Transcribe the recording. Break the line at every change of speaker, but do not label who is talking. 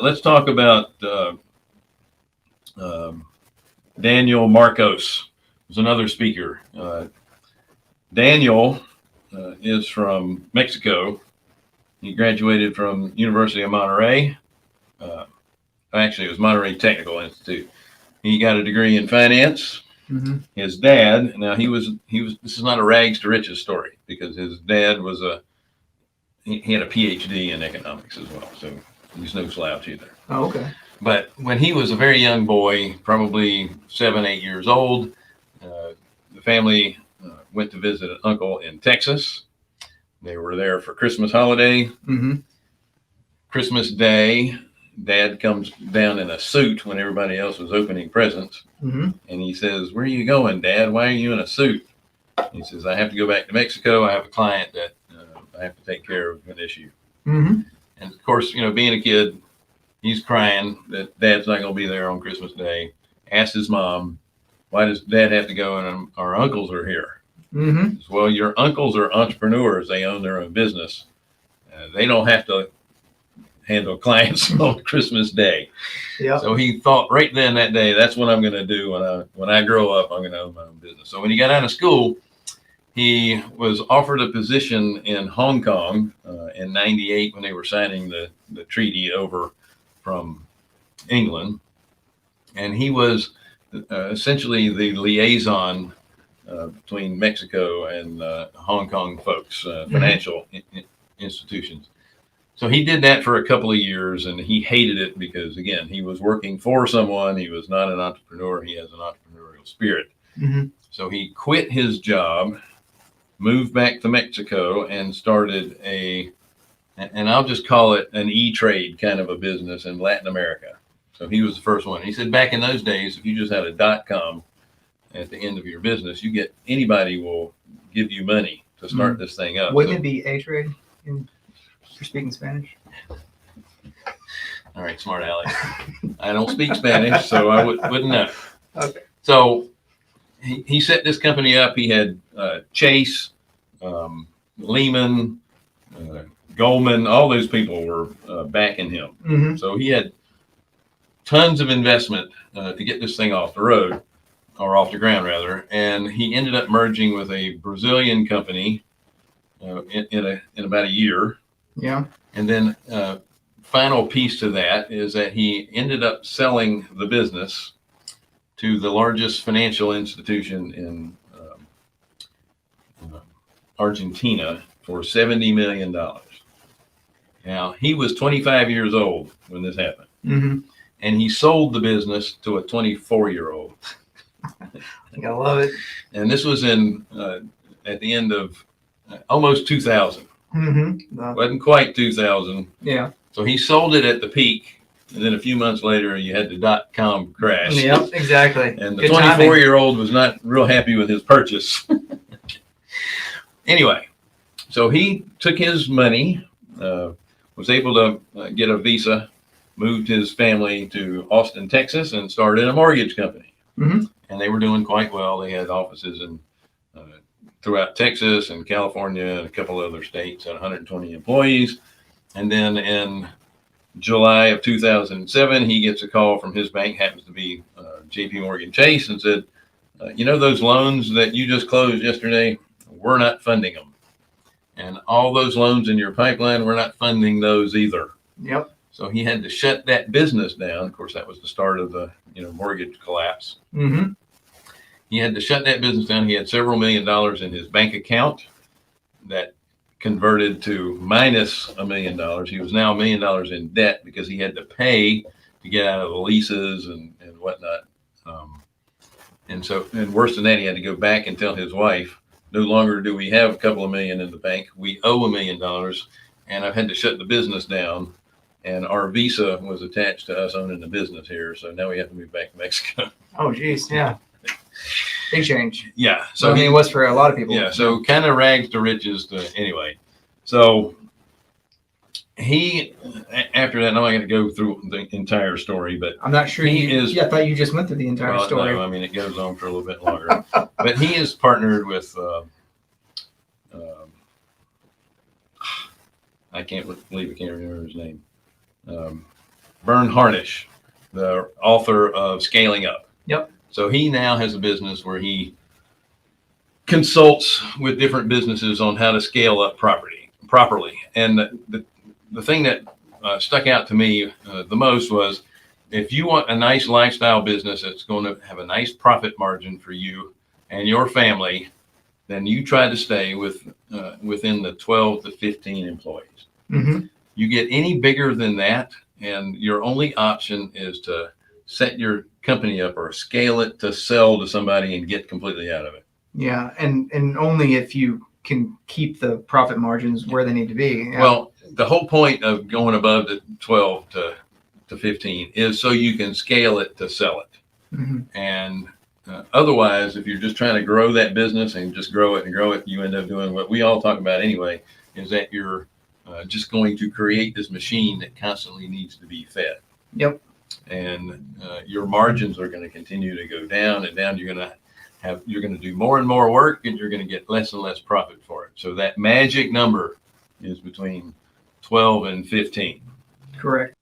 let's talk about um, Daniel Marcos. Was another speaker. Daniel is from Mexico. He graduated from University of Monterey. Uh, Actually, it was Monterey Technical Institute. He got a degree in finance.
Mm-hmm.
His dad, now he was. This is not a rags to riches story because his dad was he had a PhD in economics as well, so he's no slouch either.
Oh, okay.
But when he was a very young boy, probably 7, 8 years old, the family went to visit an uncle in Texas. They were there for Christmas holiday.
Mm-hmm.
Christmas Day, Dad comes down in a suit when everybody else was opening presents.
Mm-hmm.
And he says, "Where are you going, Dad? Why are you in a suit?" He says, "I have to go back to Mexico. I have a client that I have to take care of an issue."
Mm-hmm.
And of course, being a kid, he's crying that Dad's not going to be there on Christmas Day. Asks his mom, "Why does Dad have to go and our uncles are here?"
Mm-hmm.
He says, "Well, your uncles are entrepreneurs. They own their own business. They don't have to handle clients on Christmas Day."
Yeah.
So he thought right then that day, that's what I'm going to do when I grow up. I'm going to own my own business. So when he got out of school, he was offered a position in Hong Kong in '98 when they were signing the treaty over from England, and he was essentially the liaison between Mexico and Hong Kong folks, financial institutions. So he did that for a couple of years, and he hated it because, again, he was working for someone. He was not an entrepreneur. He has an entrepreneurial spirit.
Mm-hmm.
So he quit his job, moved back to Mexico, and started and I'll just call it an E-trade kind of a business in Latin America. So he was the first one. He said back in those days, if you just had a .com at the end of your business, anybody will give you money to start this thing up.
Wouldn't it be A-trade for speaking Spanish?
All right, smart Alex. I don't speak Spanish, so I wouldn't know.
Okay.
So he set this company up. He had Chase, Lehman, Goldman, all those people were backing him.
Mm-hmm.
So he had tons of investment to get this thing off the road, or off the ground rather. And he ended up merging with a Brazilian company in about a year.
Yeah.
And then final piece to that is that he ended up selling the business to the largest financial institution in Argentina for $70 million. Now, he was 25 years old when this happened.
Mm-hmm.
And he sold the business to a 24-year-old.
I love it.
And this was at the end of almost 2000.
Mm-hmm.
Wasn't quite 2000.
Yeah.
So he sold it at the peak. And then a few months later, you had the .com crash.
Yep, exactly.
And the 24-year-old was not real happy with his purchase. Anyway, so he took his money, was able to get a visa, moved his family to Austin, Texas, and started a mortgage company.
Mm-hmm.
And they were doing quite well. They had offices throughout Texas and California and a couple other states, had 120 employees. And then in July of 2007, he gets a call from his bank, happens to be JP Morgan Chase, and said, those loans that you just closed yesterday, we're not funding them. And all those loans in your pipeline, we're not funding those either.
Yep.
So he had to shut that business down. Of course, that was the start of the mortgage collapse.
Mm-hmm.
He had to shut that business down. He had several $1 million in his bank account that converted to minus $1 million. He was now $1 million in debt because he had to pay to get out of the leases and whatnot. And worse than that, he had to go back and tell his wife, no longer do we have a couple of million in the bank. We owe $1 million, and I've had to shut the business down. And our visa was attached to us owning the business here, so now we have to move back to Mexico.
Oh, geez, yeah. Big change.
Yeah.
So it was for a lot of people.
Yeah. So kind of rags to riches. Anyway, so he after that. Now I got to go through the entire story, but
I'm not sure I thought you just went through the entire story.
No, I mean it goes on for a little bit longer. But he is partnered with. I can't believe I can't remember his name. Vern Harnish, the author of Scaling Up.
Yep.
So he now has a business where he consults with different businesses on how to scale up properly. And the thing that stuck out to me the most was, if you want a nice lifestyle business that's going to have a nice profit margin for you and your family, then you try to stay within the 12 to 15 employees.
Mm-hmm.
You get any bigger than that, and your only option is to set your company up or scale it to sell to somebody and get completely out of it.
Yeah, and only if you can keep the profit margins where they need to be. Yeah.
Well, the whole point of going above the 12 to 15 is so you can scale it to sell it.
Mm-hmm.
And otherwise, if you're just trying to grow that business and just grow it and grow it, you end up doing what we all talk about anyway, is that you're just going to create this machine that constantly needs to be fed.
Yep.
And your margins are going to continue to go down and down. You're going to do more and more work, and you're going to get less and less profit for it. So that magic number is between 12 and 15.
Correct.